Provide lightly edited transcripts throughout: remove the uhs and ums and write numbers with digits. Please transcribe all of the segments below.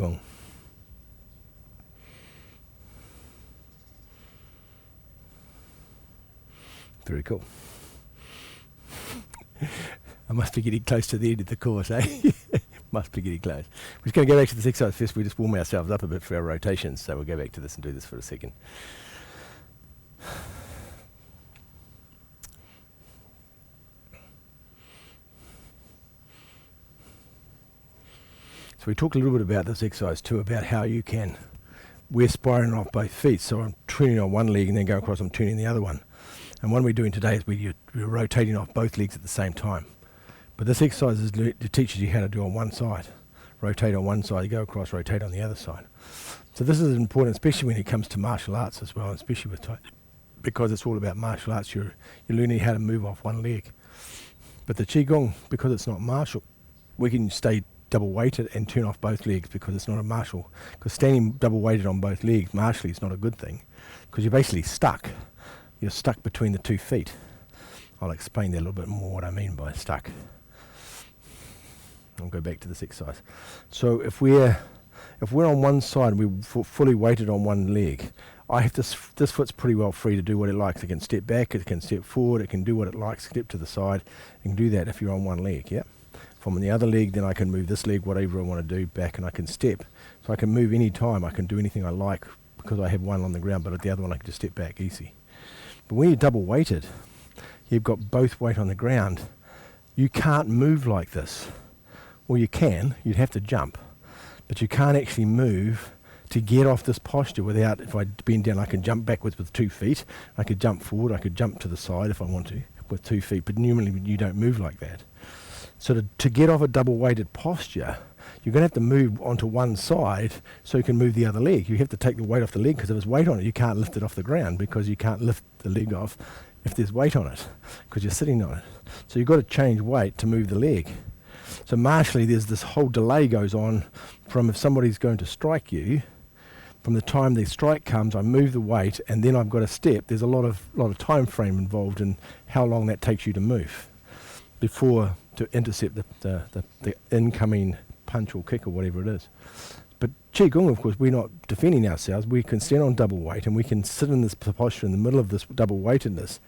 Qigong. Very cool. I must be getting close to the end of the course, eh? Must be getting close. We're just going to go back to this exercise first. We just warm ourselves up a bit for our rotations, so we'll go back to this and do this for a second. So we talked a little bit about this exercise too, about how you can, we're spiraling off both feet. So I'm turning on one leg and then go across, I'm turning the other one. And what we're doing today is we're rotating off both legs at the same time. But this exercise it teaches you how to do on one side. Rotate on one side, you go across, rotate on the other side. So this is important, especially when it comes to martial arts as well, especially with because it's all about martial arts. You're learning how to move off one leg. But the Qigong, because it's not martial, we can stay double weighted and turn off both legs because it's not a martial. Because standing double weighted on both legs martially is not a good thing, because you're basically stuck. You're stuck between the 2 feet. I'll explain that a little bit more what I mean by stuck. I'll go back to this exercise. So if we're on one side, we're fully weighted on one leg. I have this foot's pretty well free to do what it likes. It can step back, it can step forward, it can do what it likes, step to the side. You can do that if you're on one leg, yeah? From the other leg, then I can move this leg, whatever I want to do, back, and I can step. So I can move any time, I can do anything I like because I have one on the ground, but at the other one I can just step back easy. But when you're double weighted, you've got both weight on the ground. You can't move like this. Well, you can, you'd have to jump. But you can't actually move to get off this posture without, if I bend down, I can jump backwards with 2 feet. I could jump forward, I could jump to the side if I want to with 2 feet, but normally you don't move like that. So to get off a double weighted posture, you're going to have to move onto one side so you can move the other leg. You have to take the weight off the leg, because if there's weight on it, you can't lift it off the ground, because you can't lift the leg off if there's weight on it, because you're sitting on it. So you've got to change weight to move the leg. So martially, there's this whole delay goes on from if somebody's going to strike you, from the time the strike comes, I move the weight, and then I've got to step. There's a lot of time frame involved in how long that takes you to move before to intercept the incoming punch or kick or whatever it is. But Qigong, of course, we're not defending ourselves. We can stand on double weight, and we can sit in this posture in the middle of this double weightedness,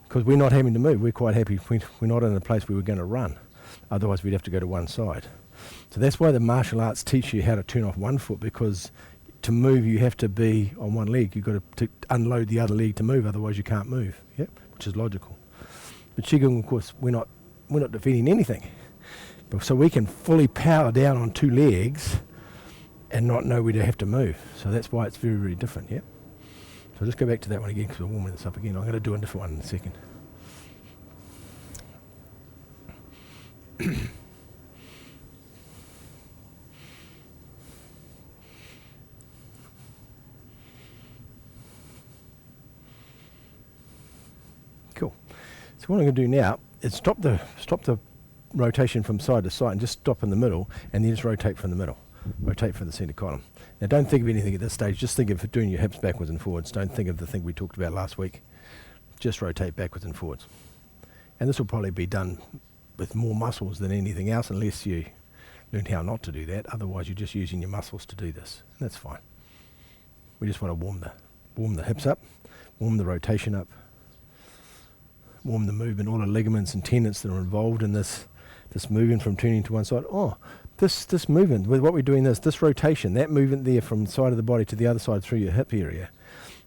because we're not having to move. We're quite happy. We're not in a place where we're going to run. Otherwise, we'd have to go to one side. So that's why the martial arts teach you how to turn off one foot, because to move, you have to be on one leg. You've got to unload the other leg to move, otherwise you can't move, yep, which is logical. But Qigong, of course, we're not defending anything. But so we can fully power down on 2 legs and not know we don't have to move. So that's why it's very, very different, yeah? So I'll just go back to that one again, because we're warming this up again. I'm going to do a different one in a second. Cool. So what I'm going to do now is stop the rotation from side to side and just stop in the middle, and then just rotate from the middle. Rotate from the centre column. Now don't think of anything at this stage, just think of doing your hips backwards and forwards. Don't think of the thing we talked about last week. Just rotate backwards and forwards. And this will probably be done with more muscles than anything else, unless you learn how not to do that. Otherwise you're just using your muscles to do this, and that's fine. We just want to warm the hips up, warm the rotation up, warm the movement, all the ligaments and tendons that are involved in this movement from turning to one side. This movement, with what we're doing, this rotation, that movement there from the side of the body to the other side through your hip area,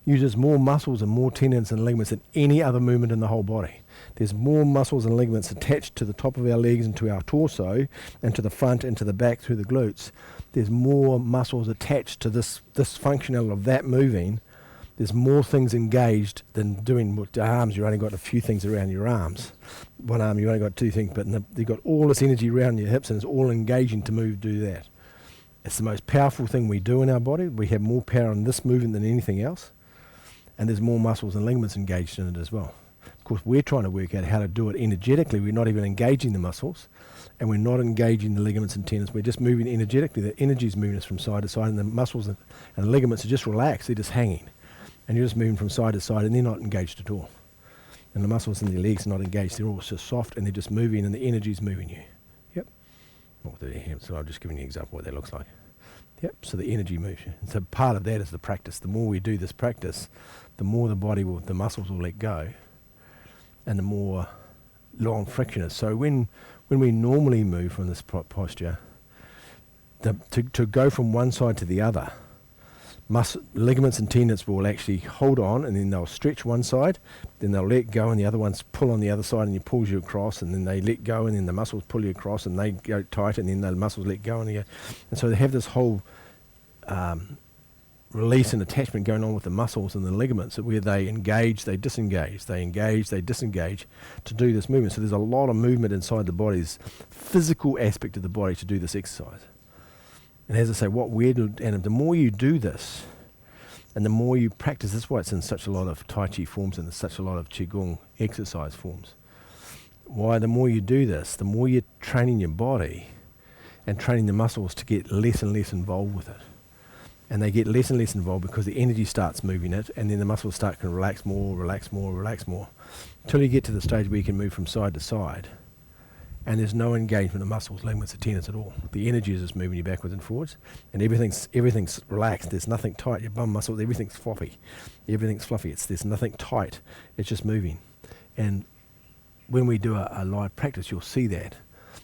uses more muscles and more tendons and ligaments than any other movement in the whole body. There's more muscles and ligaments attached to the top of our legs and to our torso and to the front and to the back through the glutes. There's more muscles attached to this functionality of that moving. There's more things engaged than doing with the arms. You've only got a few things around your arms. One arm, you've only got 2 things, but you've got all this energy around your hips, and it's all engaging to do that. It's the most powerful thing we do in our body. We have more power in this movement than anything else, and there's more muscles and ligaments engaged in it as well. Of course, we're trying to work out how to do it energetically. We're not even engaging the muscles, and we're not engaging the ligaments and tendons. We're just moving energetically. The energy is moving us from side to side, and the muscles and the ligaments are just relaxed. They're just hanging. And you're just moving from side to side, and they're not engaged at all. And the muscles in the legs are not engaged. They're all just soft, and they're just moving, and the energy is moving you. Yep. So I've just given you an example of what that looks like. Yep, so the energy moves you. And so part of that is the practice. The more we do this practice, the more the muscles will let go, and the more long friction is. So when we normally move from this posture, to go from one side to the other, ligaments and tendons will actually hold on, and then they'll stretch one side, then they'll let go, and the other ones pull on the other side, and it pulls you across, and then they let go, and then the muscles pull you across, and they go tight, and then the muscles let go, and so they have this whole release and attachment going on with the muscles and the ligaments, where they engage, they disengage, they engage, they disengage to do this movement. So there's a lot of movement inside the body's physical aspect of the body to do this exercise. And as I say, and the more you do this, and the more you practice, that's why it's in such a lot of Tai Chi forms and such a lot of Qigong exercise forms. Why the more you do this, the more you're training your body and training the muscles to get less and less involved with it. And they get less and less involved because the energy starts moving it, and then the muscles start to relax more, until you get to the stage where you can move from side to side, and there's no engagement of muscles, ligaments, or tendons at all. The energy is just moving you backwards and forwards, and everything's relaxed. There's nothing tight. Your bum muscles, everything's floppy, everything's fluffy. There's nothing tight. It's just moving. And when we do a live practice, you'll see that.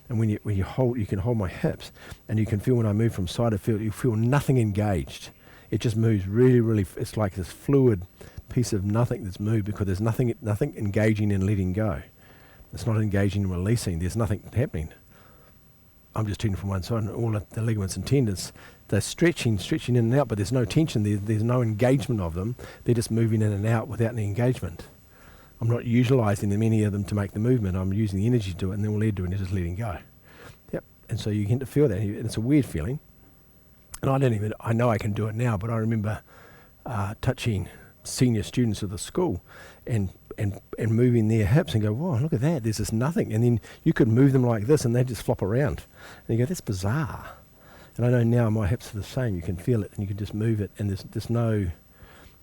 And when you hold, you can hold my hips, and you can feel when I move from side to field, you feel nothing engaged. It just moves really, really. It's like this fluid piece of nothing that's moved, because there's nothing engaging and letting go. It's not engaging and releasing. There's nothing happening. I'm just turning from one side, and all the ligaments and tendons, they're stretching in and out, but there's no tension. There's no engagement of them. They're just moving in and out without any engagement. I'm not utilising many of them to make the movement. I'm using the energy to do it, and then all they're doing is just letting go. Yep. And so you get to feel that, and it's a weird feeling. And I know I can do it now, but I remember touching senior students of the school and moving their hips and go, whoa, look at that, there's just nothing. And then you could move them like this, and they just flop around. And you go, that's bizarre. And I know now my hips are the same. You can feel it, and you can just move it, and there's no...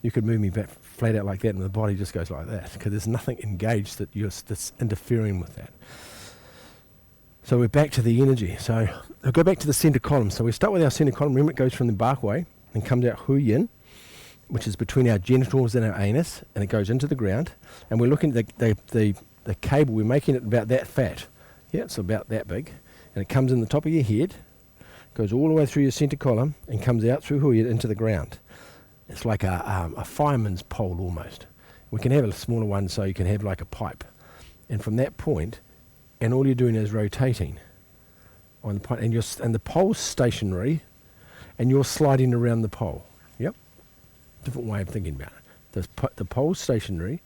You could move me back flat out like that, and the body just goes like that, because there's nothing engaged that's interfering with that. So we're back to the energy. So I'll go back to the center column. So we start with our center column. Remember, it goes from the barkway and comes out hu yin, which is between our genitals and our anus, and it goes into the ground. And we're looking at the cable. We're making it about that fat. Yeah, it's about that big. And it comes in the top of your head, goes all the way through your center column, and comes out through hu yin into the ground. It's like a fireman's pole almost. We can have a smaller one, so you can have like a pipe. And from that point, and all you're doing is rotating on the point, and the pole's stationary, and you're sliding around the pole. Yep. Different way of thinking about it. The pole's stationary,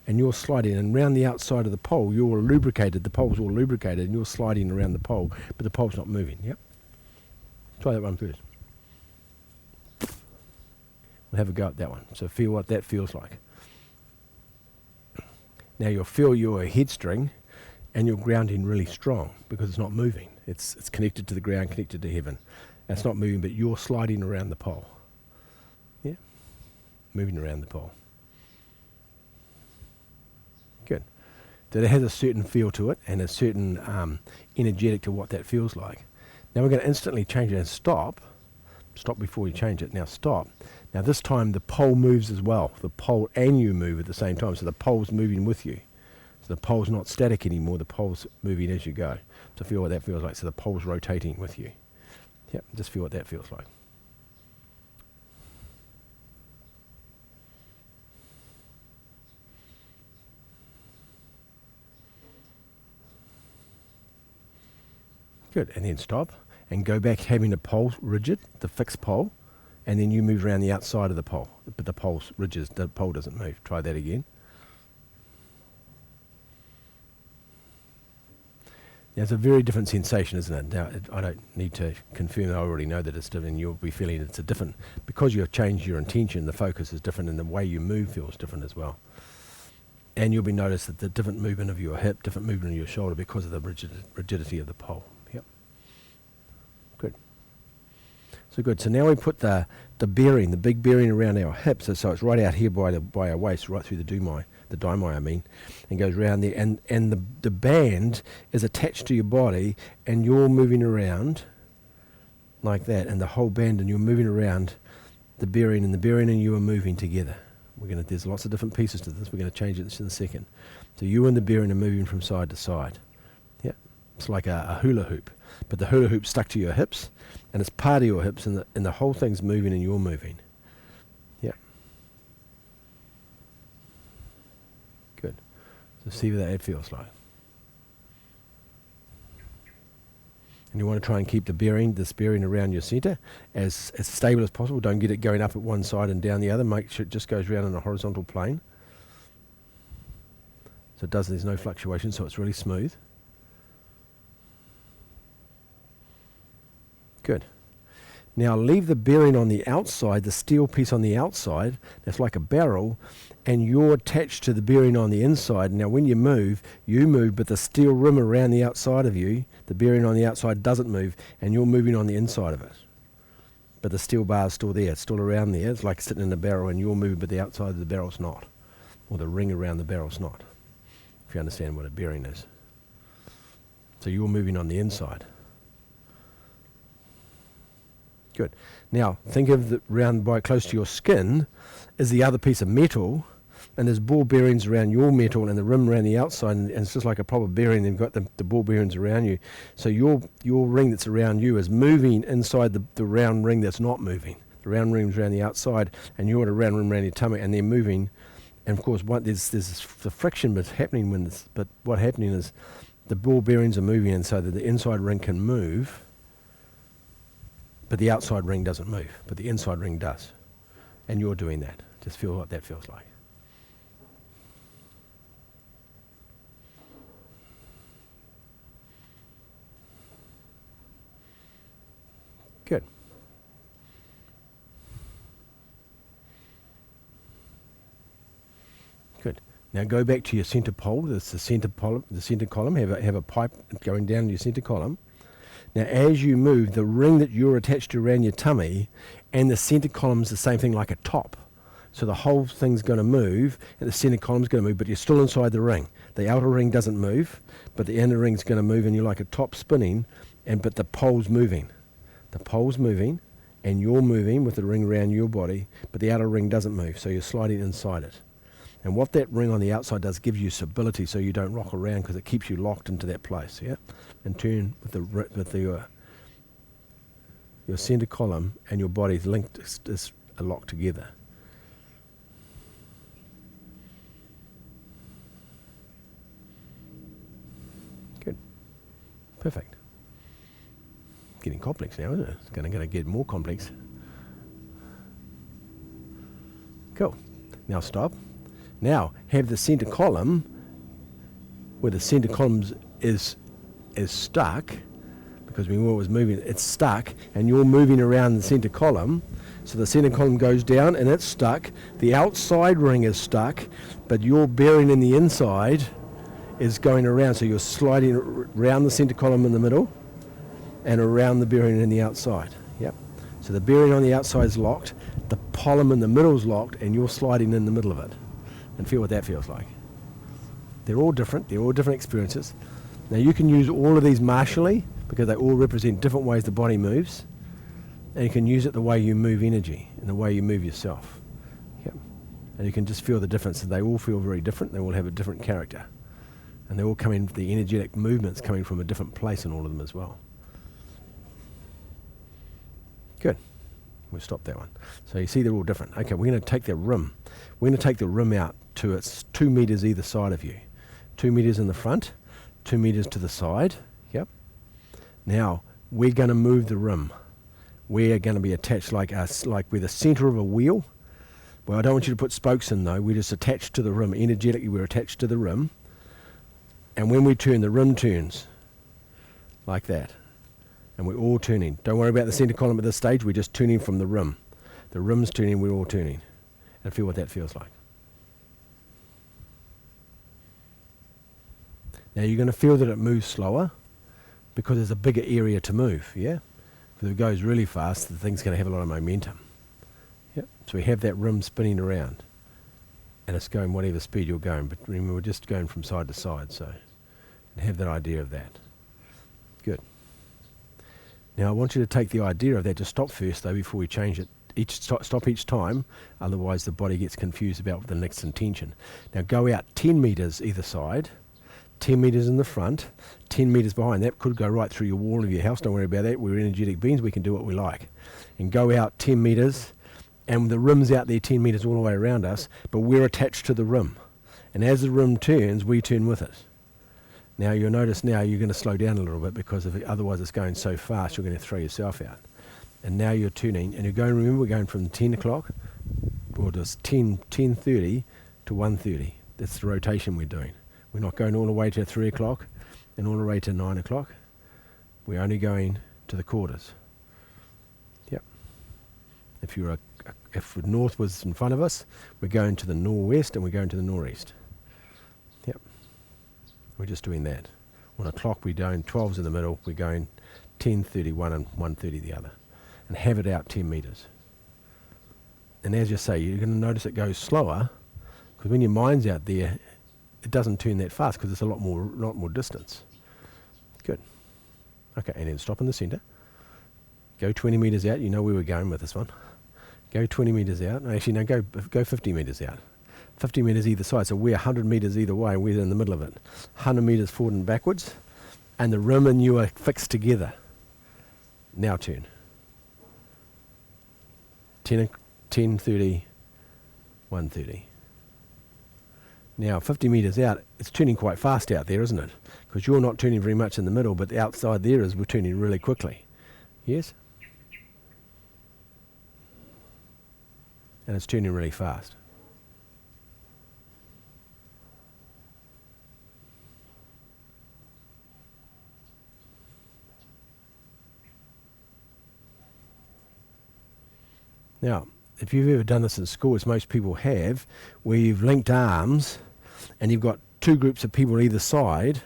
and you're sliding, and around the outside of the pole, you're lubricated. The pole's all lubricated, and you're sliding around the pole, but the pole's not moving. Yep. Try that one first. We'll have a go at that one. So feel what that feels like. Now you'll feel your head string and your grounding really strong, because it's not moving. It's connected to the ground, connected to heaven. And it's not moving, but you're sliding around the pole. Yeah? Moving around the pole. Good. That it has a certain feel to it, and a certain energetic to what that feels like. Now we're going to instantly change it and stop. Stop before you change it. Now stop. Now this time the pole moves as well. The pole and you move at the same time. So the pole's moving with you. So the pole's not static anymore. The pole's moving as you go. So feel what that feels like. So the pole's rotating with you. Yep, just feel what that feels like. Good, and then stop. And go back having the pole rigid, the fixed pole, and then you move around the outside of the pole. But the pole's rigid, the pole doesn't move. Try that again. Now, it's a very different sensation, isn't it? Now, I don't need to confirm that. I already know that it's different. You'll be feeling it's a different, because you've changed your intention, the focus is different, and the way you move feels different as well. And you'll be noticed that the different movement of your hip, different movement of your shoulder, because of the rigidity of the pole. Yep. Good. So good. So now we put the bearing, the big bearing around our hips, so it's right out here by our waist, right through the daimai, I mean, and goes around there, and the band is attached to your body, and you're moving around like that, and the whole band, and you're moving around the bearing, and the bearing and you are moving together. There's lots of different pieces to this. We're going to change it in a second. So you and the bearing are moving from side to side. Yeah, it's like a hula hoop, but the hula hoop stuck to your hips, and it's part of your hips, and the whole thing's moving, and you're moving. Yeah. Good. So see what that feels like. And you want to try and keep this bearing around your center as stable as possible. Don't get it going up at one side and down the other. Make sure it just goes around on a horizontal plane. So there's no fluctuation, so it's really smooth. Good. Now leave the bearing on the outside, the steel piece on the outside, that's like a barrel, and you're attached to the bearing on the inside. Now when you move, but the steel rim around the outside of you, the bearing on the outside doesn't move, and you're moving on the inside of it. But the steel bar is still there, it's still around there. It's like sitting in a barrel, and you're moving, but the outside of the barrel's not. Or the ring around the barrel's not, if you understand what a bearing is. So you're moving on the inside. Good. Now, think of the round by close to your skin is the other piece of metal, and there's ball bearings around your metal and the rim around the outside, and it's just like a proper bearing. You've got the ball bearings around you. So your ring that's around you is moving inside the round ring that's not moving. The round ring's around the outside, and you're at a round ring around your tummy, and they're moving. And of course, there's the friction that's happening but what's happening is the ball bearings are moving, and so that the inside ring can move. But the outside ring doesn't move, but the inside ring does. And you're doing that. Just feel what that feels like. Good. Good. Now go back to your center pole. That's the center column. Have a pipe going down your center column. Now, as you move, the ring that you're attached to around your tummy and the center column's the same thing, like a top. So the whole thing's going to move, and the center column's going to move, but you're still inside the ring. The outer ring doesn't move, but the inner ring's going to move, and you're like a top spinning, but the pole's moving. The pole's moving, and you're moving with the ring around your body, but the outer ring doesn't move, so you're sliding inside it. And what that ring on the outside does gives you stability, so you don't rock around, because it keeps you locked into that place. Yeah, and turn with your center column and your body's linked, is locked together. Good, perfect. Getting complex now, isn't it? It's going to get more complex. Cool. Now stop. Now have the center column, where the center column is stuck, because we knew it was moving, it's stuck, and you're moving around the center column. So the center column goes down and it's stuck. The outside ring is stuck, but your bearing in the inside is going around. So you're sliding around the center column in the middle and around the bearing in the outside. Yep. So the bearing on the outside is locked, the column in the middle is locked, and you're sliding in the middle of it. And feel what that feels like. They're all different. They're all different experiences. Now you can use all of these martially, because they all represent different ways the body moves, and you can use it the way you move energy and the way you move yourself. Yep. And you can just feel the difference. And they all feel very different. They all have a different character, and they all come in. The energetic movements coming from a different place in all of them as well. Good. We'll stop that one. So you see they're all different. Okay, we're going to take the rim. We're going to take the rim out to it's 2 meters either side of you. 2 meters in the front, 2 meters to the side. Yep. Now, we're going to move the rim. We're going to be attached like we're the center of a wheel. Well, I don't want you to put spokes in though. We're just attached to the rim. Energetically, we're attached to the rim. And when we turn, the rim turns like that. And we're all turning. Don't worry about the center column at this stage. We're just turning from the rim. The rim's turning, we're all turning. And feel what that feels like. Now you're going to feel that it moves slower, because there's a bigger area to move, yeah? Because if it goes really fast, the thing's going to have a lot of momentum. Yep. So we have that rim spinning around, and it's going whatever speed you're going. But remember, we're just going from side to side, so have that idea of that. Good. Now I want you to take the idea of that to stop first though before we change it. Stop each time, otherwise the body gets confused about the next intention. Now go out 10 metres either side, 10 metres in the front, 10 metres behind. That could go right through your wall of your house, don't worry about that. We're energetic beings, we can do what we like. And go out 10 metres, and the rim's out there 10 metres all the way around us, but we're attached to the rim. And as the rim turns, we turn with it. Now you'll notice now you're going to slow down a little bit because otherwise it's going so fast you're going to throw yourself out. And now you're turning, and you're going, remember we're going from 10 o'clock, or just 10:30 to 1:30. That's the rotation we're doing. We're not going all the way to 3 o'clock and all the way to 9 o'clock. We're only going to the quarters. Yep. If the north was in front of us, we're going to the northwest and we're going to the northeast. Yep. We're just doing that. On a clock we're doing 12's in the middle, we're going 10:30 one and 1:30 the other. And have it out 10 metres. And as you say, you're going to notice it goes slower, because when your mind's out there, it doesn't turn that fast because it's a lot more distance. Good. Okay, and then stop in the centre. Go 20 metres out. You know where we're going with this one. Go 20 metres out. Actually, no, go 50 metres out. 50 metres either side. So we're 100 metres either way, and we're in the middle of it. 100 metres forward and backwards, and the rim and you are fixed together. Now turn. 10:30, 1:30. Now 50 metres out, it's turning quite fast out there, isn't it? Because you're not turning very much in the middle, but the outside there is we're turning really quickly. Yes? And it's turning really fast. Now, if you've ever done this in school, as most people have, where you've linked arms and you've got two groups of people either side,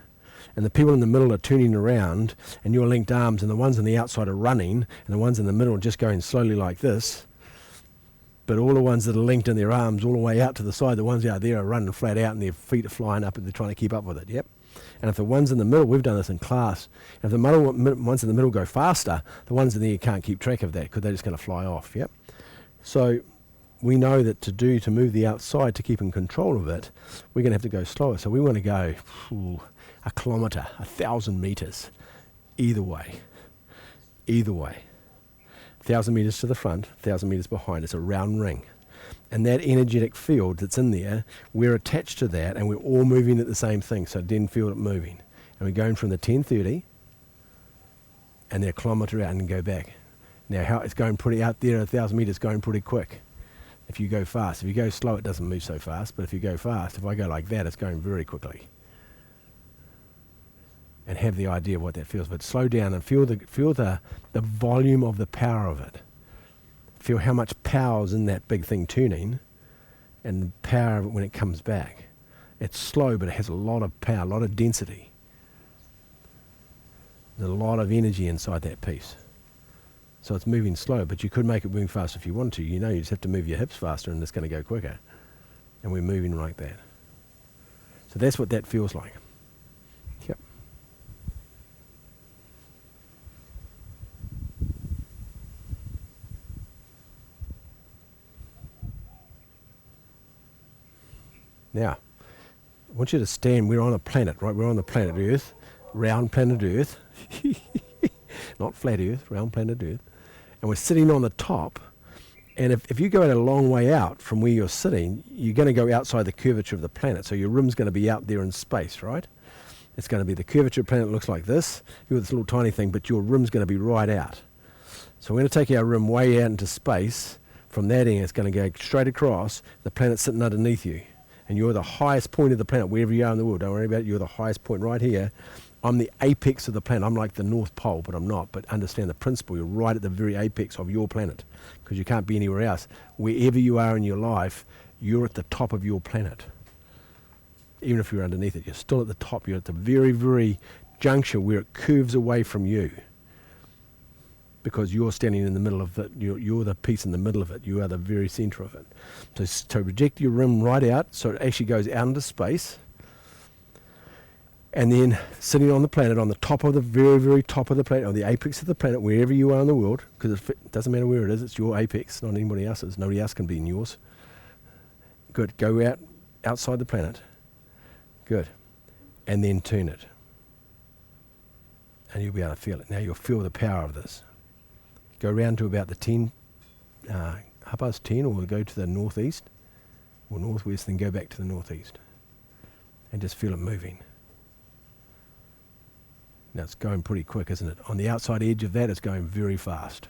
and the people in the middle are turning around, and you're linked arms, and the ones on the outside are running, and the ones in the middle are just going slowly like this, but all the ones that are linked in their arms all the way out to the side, the ones out there are running flat out and their feet are flying up and they're trying to keep up with it, yep. And if the ones in the middle, we've done this in class, if the ones in the middle go faster, the ones in there can't keep track of that because they're just going to fly off, yep. So we know that to move the outside, to keep in control of it, we're going to have to go slower. So we want to go a kilometre, 1,000 metres, either way. 1,000 metres to the front, 1,000 metres behind. It's a round ring. And that energetic field that's in there, we're attached to that and we're all moving at the same thing. So then feel it moving. And we're going from the 10:30 and then a kilometre out and go back. Now, how it's going pretty out there, 1,000 metres going pretty quick. If you go fast. If you go slow, it doesn't move so fast. But if you go fast, if I go like that, it's going very quickly. And have the idea of what that feels. But slow down and feel the volume of the power of it. Feel how much power's in that big thing turning, and the power of it when it comes back. It's slow, but it has a lot of power, a lot of density. There's a lot of energy inside that piece. So it's moving slow, but you could make it move faster if you want to. You know, you just have to move your hips faster and it's going to go quicker. And we're moving like that. So that's what that feels like. Yep. Now, I want you to stand. We're on a planet, right? We're on the planet Earth, round planet Earth. Not flat Earth, round planet Earth. And we're sitting on the top, and if you go out a long way out from where you're sitting, you're going to go outside the curvature of the planet, so your rim's going to be out there in space, right? It's going to be the curvature of the planet looks like this. You're this little tiny thing, but your rim's going to be right out. So we're going to take our rim way out into space. From that end, it's going to go straight across. The planet's sitting underneath you, and you're the highest point of the planet, wherever you are in the world. Don't worry about it. You're the highest point right here. I'm the apex of the planet. I'm like the North Pole, but I'm not. But understand the principle. You're right at the very apex of your planet because you can't be anywhere else. Wherever you are in your life, you're at the top of your planet. Even if you're underneath it, you're still at the top. You're at the very, very juncture where it curves away from you because you're standing in the middle of it. You're the piece in the middle of it. You are the very center of it. So project your rim right out so it actually goes out into space. And then sitting on the planet, on the top of the very, very top of the planet, on the apex of the planet, wherever you are in the world, because it doesn't matter where it is, it's your apex, not anybody else's. Nobody else can be in yours. Good. Go outside the planet. Good. And then turn it. And you'll be able to feel it. Now you'll feel the power of this. Go round to about the 10, or go to the northeast or northwest, then go back to the northeast. And just feel it moving. Now it's going pretty quick, isn't it? On the outside edge of that, it's going very fast.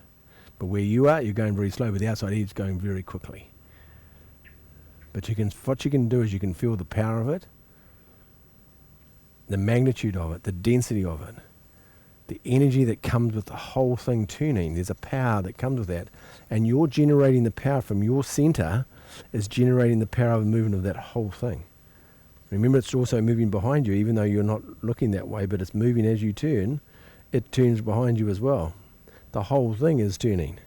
But where you are, you're going very slow, but the outside edge is going very quickly. But what you can do is you can feel the power of it, the magnitude of it, the density of it, the energy that comes with the whole thing tuning. There's a power that comes with that. And you're generating the power from your center, is generating the power of the movement of that whole thing. Remember, it's also moving behind you, even though you're not looking that way, but it's moving as you turn. It turns behind you as well. The whole thing is turning.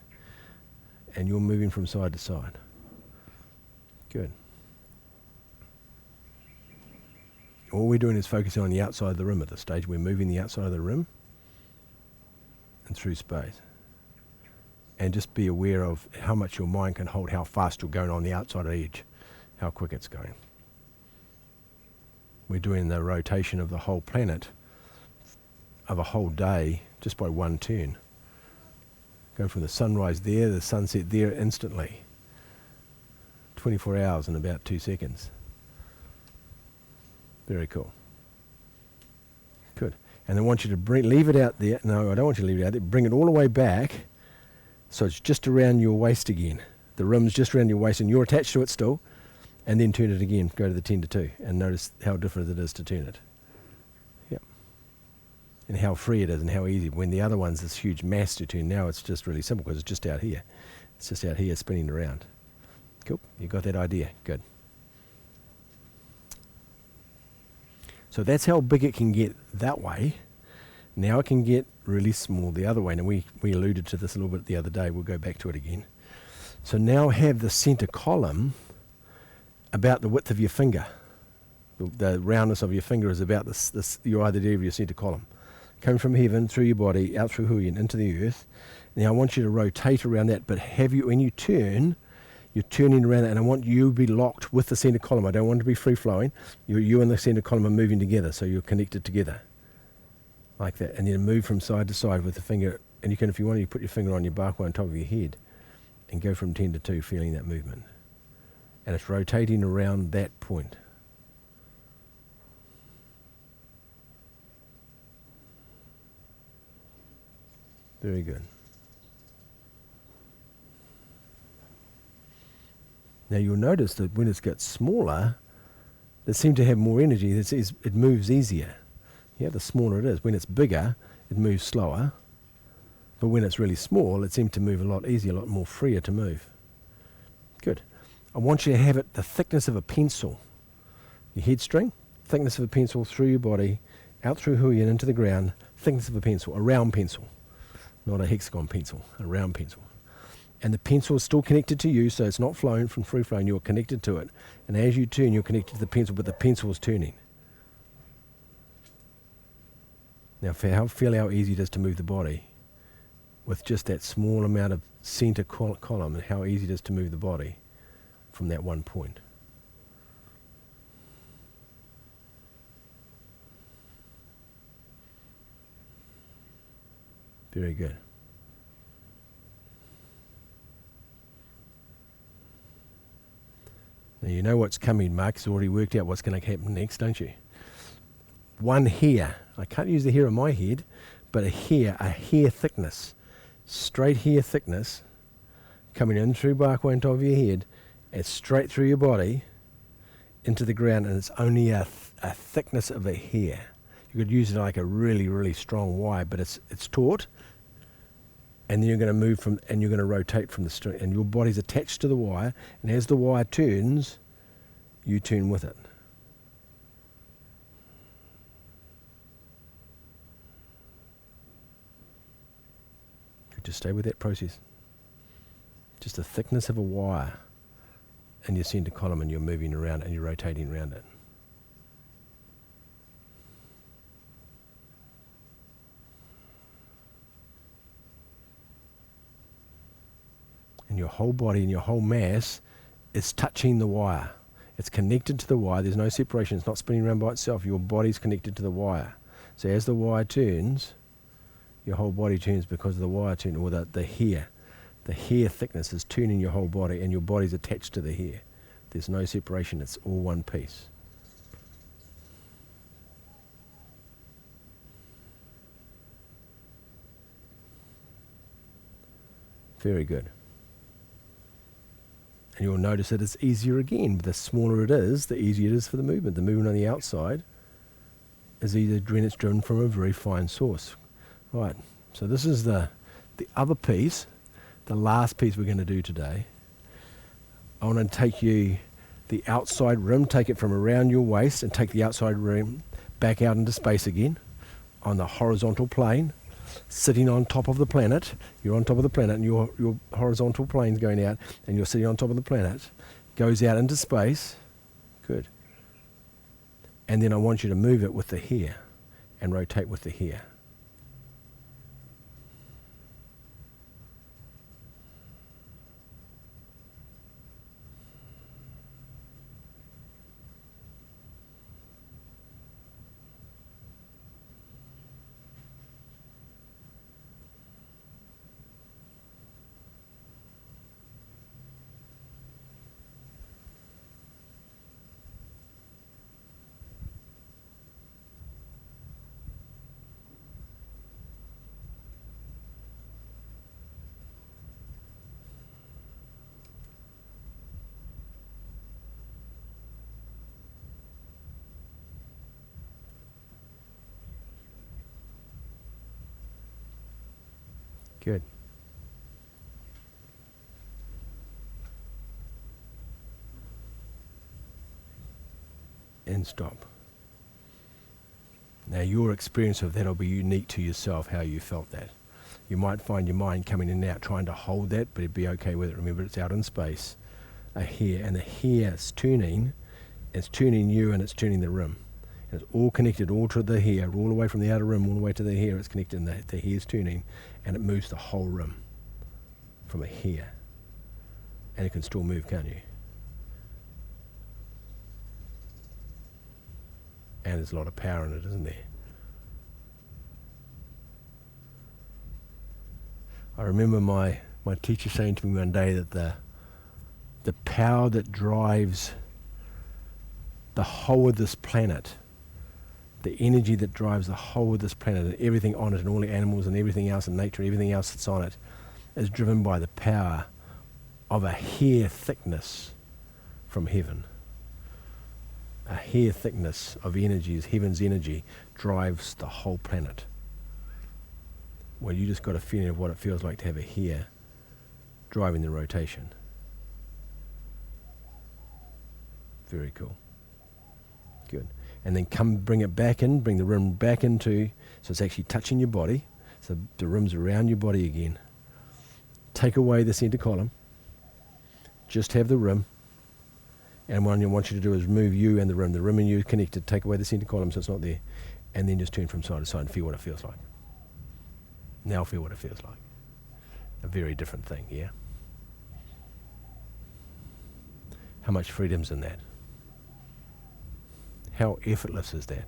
And you're moving from side to side. Good. All we're doing is focusing on the outside of the rim at this stage. We're moving the outside of the rim and through space. And just be aware of how much your mind can hold, how fast you're going on the outside of the edge, how quick it's going. We're doing the rotation of the whole planet, of a whole day, just by one turn. Going from the sunrise there, the sunset there instantly. 24 hours in about 2 seconds. Very cool. Good. And I want you to leave it out there. No, I don't want you to leave it out there. Bring it all the way back, so it's just around your waist again. The rim's just around your waist, and you're attached to it still. And then turn it again, go to the 10 to 2, and notice how different it is to turn it. Yep. And how free it is and how easy. When the other one's this huge mass to turn, now it's just really simple because it's just out here. It's just out here spinning around. Cool, you got that idea, good. So that's how big it can get that way. Now it can get really small the other way. And we alluded to this a little bit the other day, we'll go back to it again. So now have the center column about the width of your finger. The roundness of your finger is about your either there of your center column. Coming from heaven, through your body, out through Huyen, into the earth. Now I want you to rotate around that, but when you turn, you're turning around it, and I want you to be locked with the center column. I don't want it to be free-flowing. You and the center column are moving together, so you're connected together. Like that. And then move from side to side with the finger. And you can, if you want, you put your finger on your bark on top of your head and go from 10 to 2, feeling that movement. And it's rotating around that point. Very good. Now you'll notice that when it gets smaller, they seem to have more energy. It moves easier. Yeah, the smaller it is. When it's bigger, it moves slower. But when it's really small, it seems to move a lot easier, a lot more freer to move. Good. I want you to have it the thickness of a pencil. Your head string, thickness of a pencil through your body, out through Huyen into the ground, thickness of a pencil, a round pencil. Not a hexagon pencil, a round pencil. And the pencil is still connected to you, so it's not flowing from free flowing, you're connected to it. And as you turn, you're connected to the pencil, but the pencil is turning. Now feel how easy it is to move the body with just that small amount of center column, and how easy it is to move the body from that one point. Very good. Now you know what's coming. Mark's already worked out what's going to happen next, don't you? One hair. I can't use the hair on my head, but a hair thickness, straight hair thickness, coming in through barkway on top of your head, and straight through your body into the ground, and it's only a thickness of a hair. You could use it like a really, really strong wire, but it's taut, and then you're going to move from, and you're going to rotate from the string, and your body's attached to the wire, and as the wire turns, you turn with it. Just stay with that process. Just the thickness of a wire and your center column, and you're moving around and you're rotating around it. And your whole body and your whole mass is touching the wire. It's connected to the wire. There's no separation. It's not spinning around by itself. Your body's connected to the wire. So as the wire turns, your whole body turns because of the wire turn, or the hair. The hair thickness is turning your whole body, and your body's attached to the hair. There's no separation. It's all one piece. Very good. And you'll notice that it's easier again. The smaller it is, the easier it is for the movement. The movement on the outside is either when it's driven from a very fine source. Right, so this is the other piece, the last piece we're going to do today. I want to take you the outside rim, take it from around your waist and take the outside rim back out into space again on the horizontal plane, sitting on top of the planet. You're on top of the planet and your horizontal plane's going out and you're sitting on top of the planet. Goes out into space. Good. And then I want you to move it with the hair and rotate with the hair. Good. And stop. Now your experience of that will be unique to yourself, how you felt that. You might find your mind coming in and out trying to hold that, but be okay with it. Remember, it's out in space, a hair, and the hair is turning. It's turning you and it's turning the rim. And it's all connected, all to the hair, all the way from the outer rim, all the way to the hair. It's connected, and the hair's turning, and it moves the whole rim from a hair. And it can still move, can't you? And there's a lot of power in it, isn't there? I remember my teacher saying to me one day that the power that drives the whole of this planet, the energy that drives the whole of this planet and everything on it and all the animals and everything else in nature, everything else that's on it, is driven by the power of a hair thickness from heaven. A hair thickness of energy, is heaven's energy, drives the whole planet. Well, you just got a feeling of what it feels like to have a hair driving the rotation. Very cool. Good. And then bring it back in, bring the rim back into, so it's actually touching your body. So the rim's around your body again. Take away the center column. Just have the rim. And what I want you to do is move you and the rim and you connected. Take away the center column so it's not there. And then just turn from side to side and feel what it feels like. Now feel what it feels like. A very different thing, yeah? How much freedom's in that? How effortless is that?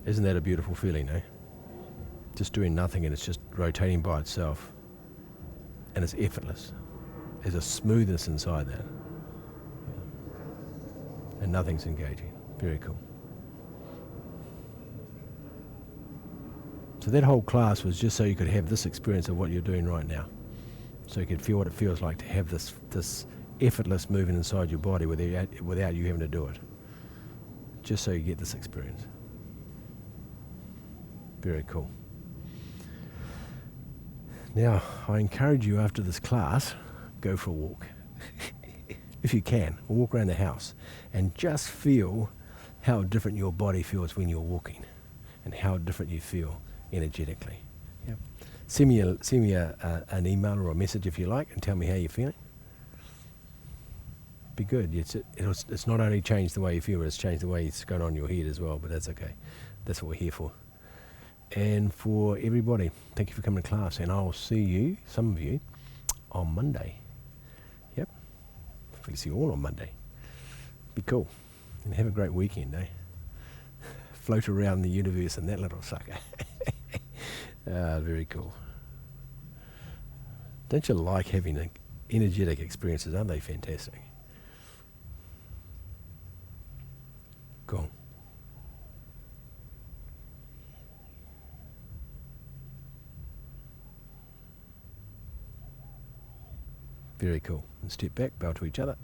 Isn't that a beautiful feeling, eh? Just doing nothing and it's just rotating by itself. And it's effortless. There's a smoothness inside that. Yeah. And nothing's engaging. Very cool. So that whole class was just so you could have this experience of what you're doing right now. So you could feel what it feels like to have this effortless movement inside your body without you having to do it. Just so you get this experience. Very cool. Now, I encourage you after this class, go for a walk. If you can, or walk around the house and just feel how different your body feels when you're walking and how different you feel energetically. Yep. Send me an email or a message if you like and tell me how you're feeling. be good. It's not only changed the way you feel, but it's changed the way it's going on in your head as well, but that's okay. That's what we're here for. And for everybody, thank you for coming to class, and I'll see you, some of you, on Monday. Yep. Hopefully see you all on Monday. Be cool. And have a great weekend, eh? Float around the universe in that little sucker. Very cool. Don't you like having energetic experiences? Aren't they fantastic? Cool. Very cool. And step back, bow to each other.